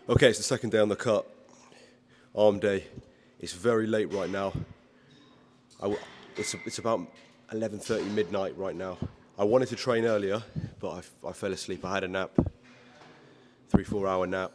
Okay, it's the second day on the cut, arm day. It's very late right now. It's about 11:30 midnight right now. I wanted to train earlier, but I fell asleep. I had a nap, 3-4 hour nap.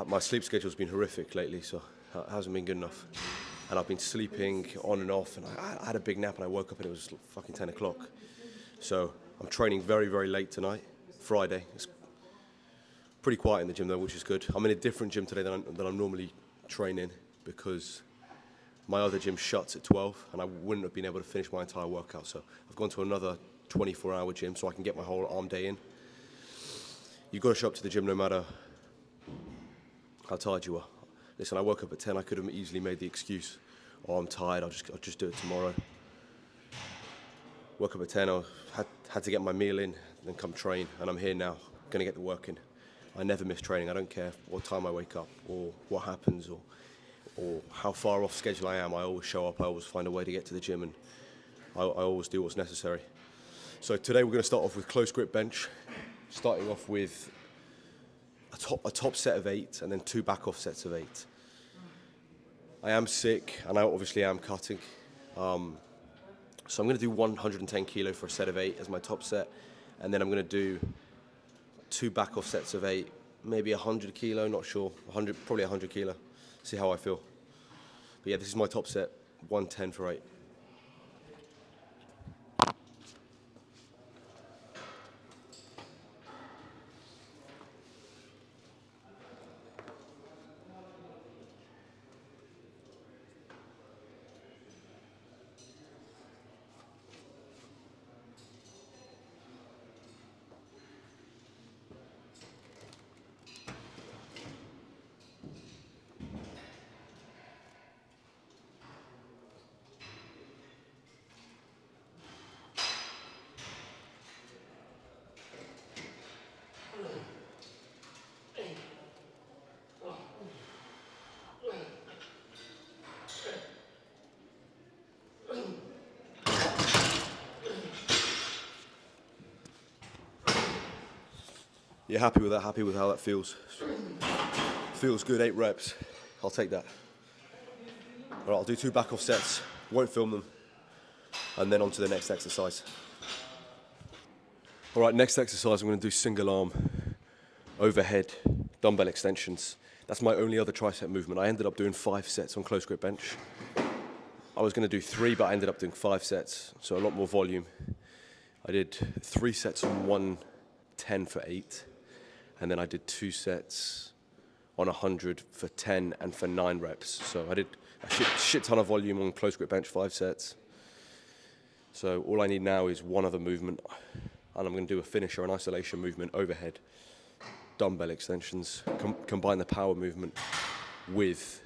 My sleep schedule's been horrific lately, so it hasn't been good enough. And I've been sleeping on and off, and I had a big nap and I woke up and it was fucking 10 o'clock. So I'm training very, very late tonight, Friday. It's pretty quiet in the gym though, which is good. I'm in a different gym today than I'm normally training because my other gym shuts at 12 and I wouldn't have been able to finish my entire workout. So I've gone to another 24-hour gym so I can get my whole arm day in. You've got to show up to the gym no matter how tired you are. Listen, I woke up at 10, I could have easily made the excuse, oh, I'm tired, I'll just do it tomorrow. Woke up at 10, I had to get my meal in, then come train, and I'm here now, gonna get the work in. I never miss training. I don't care what time I wake up or what happens or how far off schedule I am. I always show up. I always find a way to get to the gym, and I always do what's necessary. So today we're going to start off with close grip bench, starting off with a top set of 8 and then 2 back off sets of 8. I am sick and I obviously am cutting. So I'm going to do 110 kilo for a set of 8 as my top set, and then I'm going to do 2 back off sets of 8, maybe 100 kilo, not sure, probably 100 kilo, see how I feel. But yeah, this is my top set, 110 for 8. You're happy with that? Happy with how that feels? Feels good, 8 reps. I'll take that. All right, I'll do 2 back off sets, won't film them, and then on to the next exercise. All right, next exercise, I'm gonna do single arm overhead dumbbell extensions. That's my only other tricep movement. I ended up doing 5 sets on close grip bench. I was gonna do 3, but I ended up doing 5 sets, so a lot more volume. I did 3 sets on 110 for 8. And then I did 2 sets on 100 for 10 and for 9 reps. So I did a shit ton of volume on close grip bench, 5 sets. So all I need now is one other movement, and I'm going to do a finisher, an isolation movement, overhead, dumbbell extensions, combine the power movement with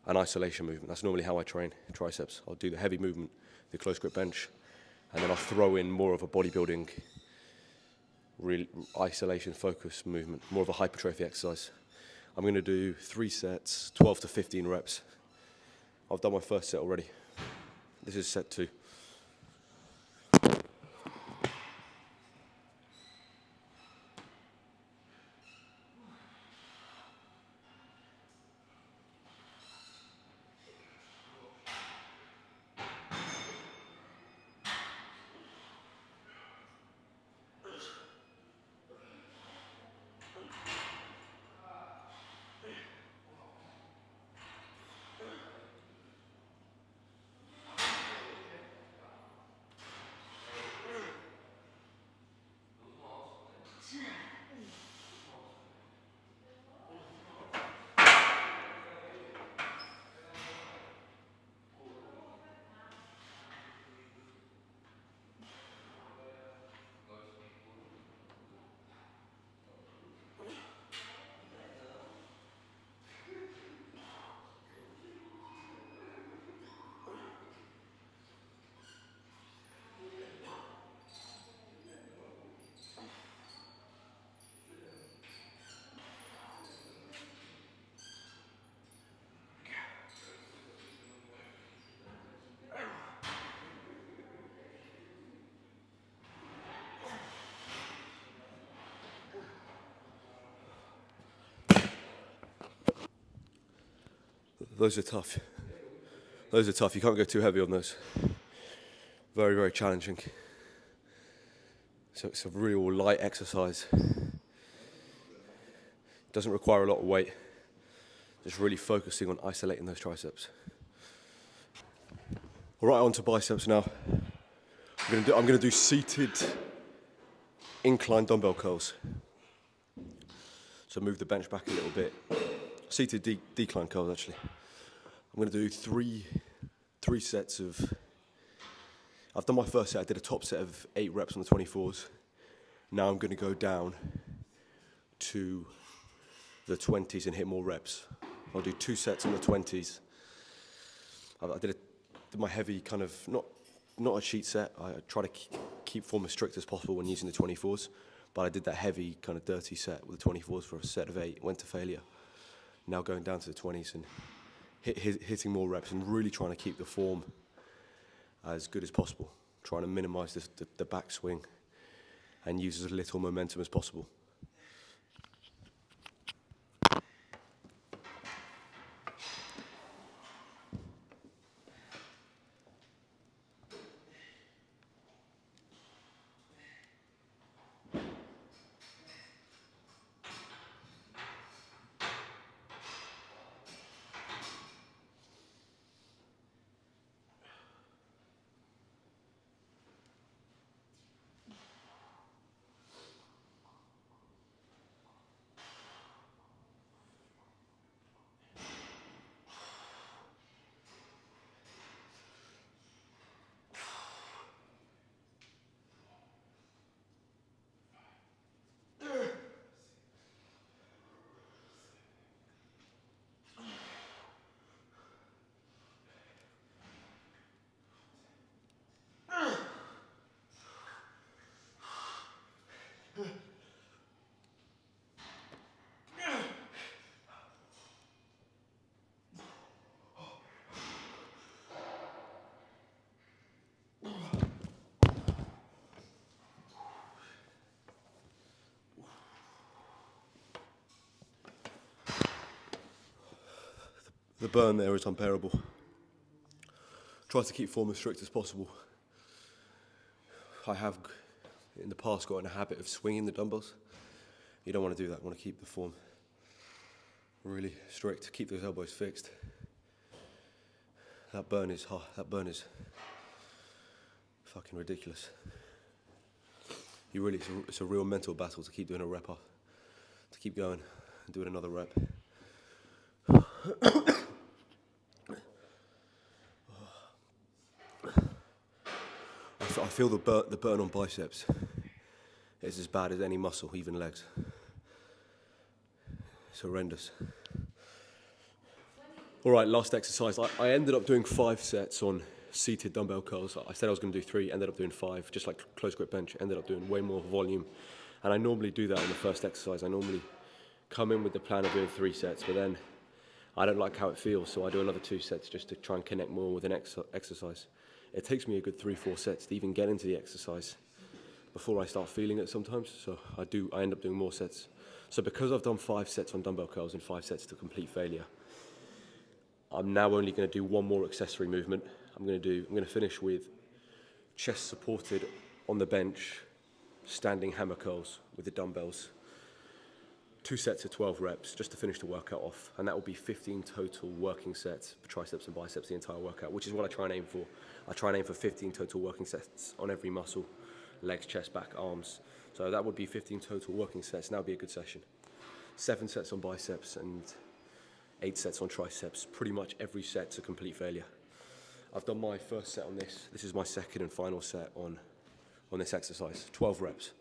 an isolation movement. That's normally how I train triceps. I'll do the heavy movement, the close grip bench, and then I'll throw in more of a bodybuilding real isolation focus movement, more of a hypertrophy exercise. I'm going to do 3 sets, 12 to 15 reps. I've done my first set already. This is set 2. Those are tough. Those are tough. You can't go too heavy on those. Very, very challenging. So it's a real light exercise. Doesn't require a lot of weight. Just really focusing on isolating those triceps. All right, on to biceps now. I'm gonna do seated incline dumbbell curls. So move the bench back a little bit. Seated decline curls, actually. I'm gonna do three sets of. I've done my first set. I did a top set of 8 reps on the 24s. Now I'm gonna go down to the 20s and hit more reps. I'll do 2 sets on the 20s. I did my heavy kind of, not a cheat set. I try to keep form as strict as possible when using the 24s, but I did that heavy kind of dirty set with the 24s for a set of 8, went to failure. Now going down to the 20s and hitting more reps and really trying to keep the form as good as possible, trying to minimize the backswing and use as little momentum as possible. The burn there is unbearable. Try to keep form as strict as possible. I have, in the past, got in a habit of swinging the dumbbells. You don't want to do that. You want to keep the form really strict, keep those elbows fixed. That burn is fucking ridiculous. It's a real mental battle to keep doing a rep up, to keep going and doing another rep. I feel the burn on biceps is as bad as any muscle, even legs. It's horrendous. All right, last exercise. I ended up doing 5 sets on seated dumbbell curls. I said I was going to do 3, ended up doing 5, just like close grip bench. Ended up doing way more volume. And I normally do that on the first exercise. I normally come in with the plan of doing 3 sets, but then I don't like how it feels, so I do another 2 sets just to try and connect more with an exercise. It takes me a good 3-4 sets to even get into the exercise before I start feeling it sometimes, so I end up doing more sets. So because I've done 5 sets on dumbbell curls and 5 sets to complete failure, I'm now only going to do 1 more accessory movement. I'm going to finish with chest supported on the bench, standing hammer curls with the dumbbells. 2 sets of 12 reps just to finish the workout off, and that will be 15 total working sets for triceps and biceps the entire workout, which is what I try and aim for. I try and aim for 15 total working sets on every muscle, legs, chest, back, arms. So that would be 15 total working sets, and that would be a good session. 7 sets on biceps and 8 sets on triceps, pretty much every set to complete failure. I've done my first set on this. This is my second and final set on this exercise, 12 reps.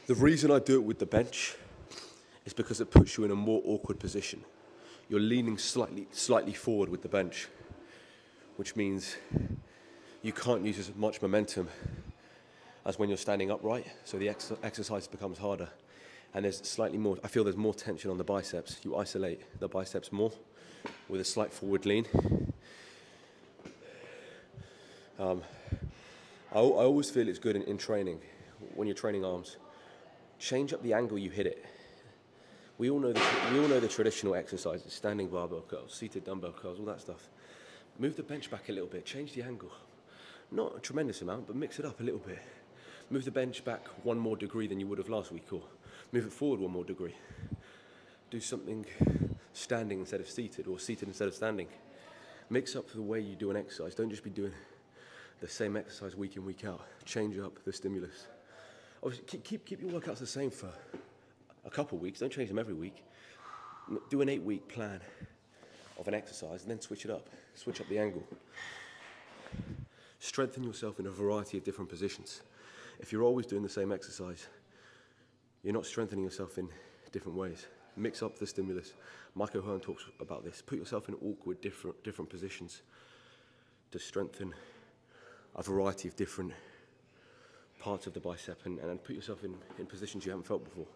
The reason I do it with the bench is because it puts you in a more awkward position. You're leaning slightly forward with the bench, which means you can't use as much momentum as when you're standing upright, so the exercise becomes harder. And there's slightly more, I feel there's more tension on the biceps. You isolate the biceps more with a slight forward lean. I always feel it's good in training, when you're training arms, change up the angle you hit it. We all know the traditional exercises, standing barbell curls, seated dumbbell curls, all that stuff. Move the bench back a little bit, change the angle. Not a tremendous amount, but mix it up a little bit. Move the bench back 1 more degree than you would have last week, or move it forward 1 more degree. Do something standing instead of seated, or seated instead of standing. Mix up the way you do an exercise. Don't just be doing the same exercise week in, week out. Change up the stimulus. Obviously, keep your workouts the same for a couple of weeks. Don't change them every week. Do an 8-week plan of an exercise and then switch it up. Switch up the angle. Strengthen yourself in a variety of different positions. If you're always doing the same exercise, you're not strengthening yourself in different ways. Mix up the stimulus. Michael Hearn talks about this. Put yourself in awkward, different positions to strengthen a variety of different parts of the bicep, and put yourself in positions you haven't felt before.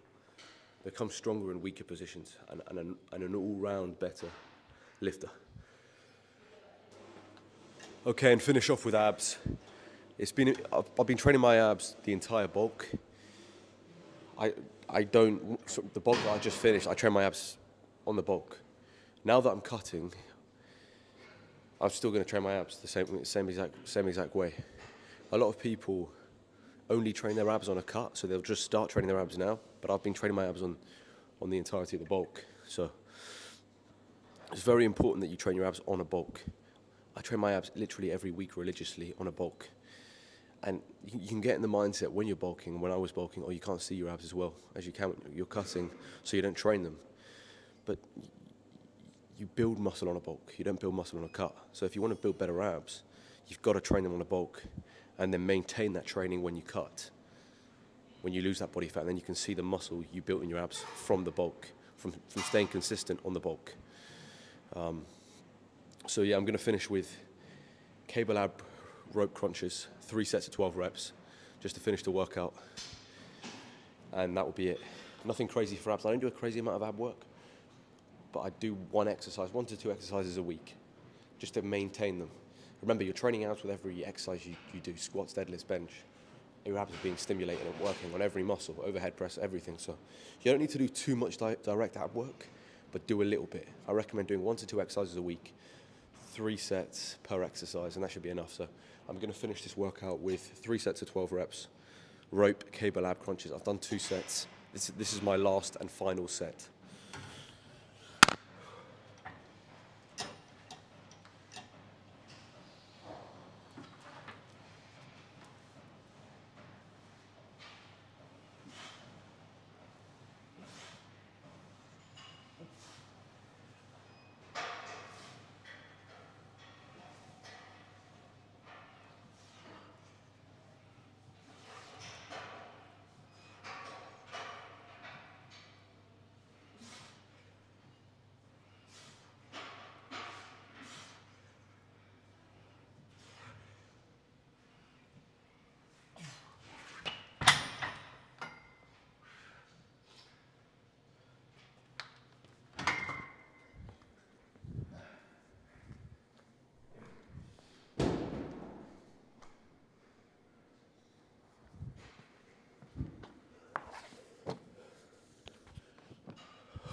Become stronger in weaker positions and an all-round better lifter. Okay, and finish off with abs. I've been training my abs the entire bulk. The bulk that I just finished, I train my abs on the bulk. Now that I'm cutting, I'm still going to train my abs the same exact way. A lot of people only train their abs on a cut, so they'll just start training their abs now. But I've been training my abs on the entirety of the bulk. So it's very important that you train your abs on a bulk. I train my abs literally every week religiously on a bulk. And you can get in the mindset when you're bulking, when I was bulking, you can't see your abs as well as you can when you're cutting, so you don't train them. But you build muscle on a bulk, you don't build muscle on a cut. So if you want to build better abs, you've got to train them on a bulk and then maintain that training when you cut. When you lose that body fat, then you can see the muscle you built in your abs from the bulk, from staying consistent on the bulk. So yeah, I'm going to finish with cable ab rope crunches, 3 sets of 12 reps, just to finish the workout. And that will be it. Nothing crazy for abs. I don't do a crazy amount of ab work, but I do 1 to 2 exercises a week, just to maintain them. Remember, you're training abs with every exercise you do, squats, deadlifts, bench. Your abs are being stimulated and working on every muscle, overhead press, everything. So you don't need to do too much direct ab work, but do a little bit. I recommend doing 1 to 2 exercises a week, 3 sets per exercise, and that should be enough. So I'm going to finish this workout with 3 sets of 12 reps, rope, cable ab crunches. I've done 2 sets. This is my last and final set.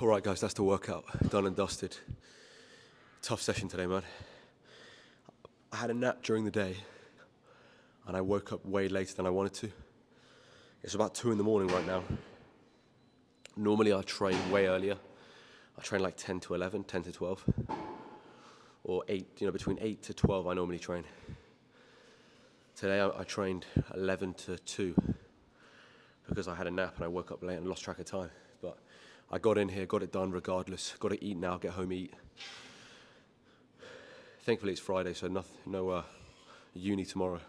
All right, guys, that's the workout, done and dusted. Tough session today, man. I had a nap during the day, and I woke up way later than I wanted to. It's about 2 in the morning right now. Normally, I train way earlier. I train like 10 to 11, 10 to 12, or 8, between 8 to 12 I normally train. Today, I trained 11 to 2 because I had a nap and I woke up late and lost track of time. But I got in here, got it done regardless. Got to eat now, get home, eat. Thankfully it's Friday, so no uni tomorrow.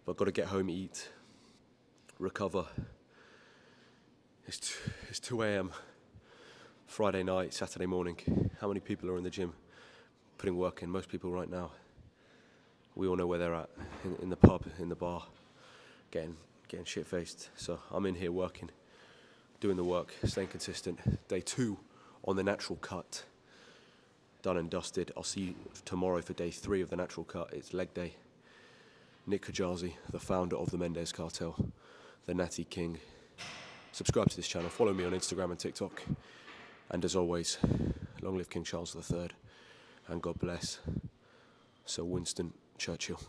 But got to get home, eat, recover, It's 2 a.m. Friday night, Saturday morning. How many people are in the gym putting work in? Most people right now. We all know where they're at, in the pub, in the bar, getting shit-faced. So I'm in here working, doing the work, staying consistent. Day 2 on the natural cut. Done and dusted. I'll see you tomorrow for day 3 of the natural cut. It's leg day. Nick Kajazi, the founder of the Mendez Cartel, the Natty King. Subscribe to this channel, follow me on Instagram and TikTok. And as always, long live King Charles III, and God bless Sir Winston Churchill.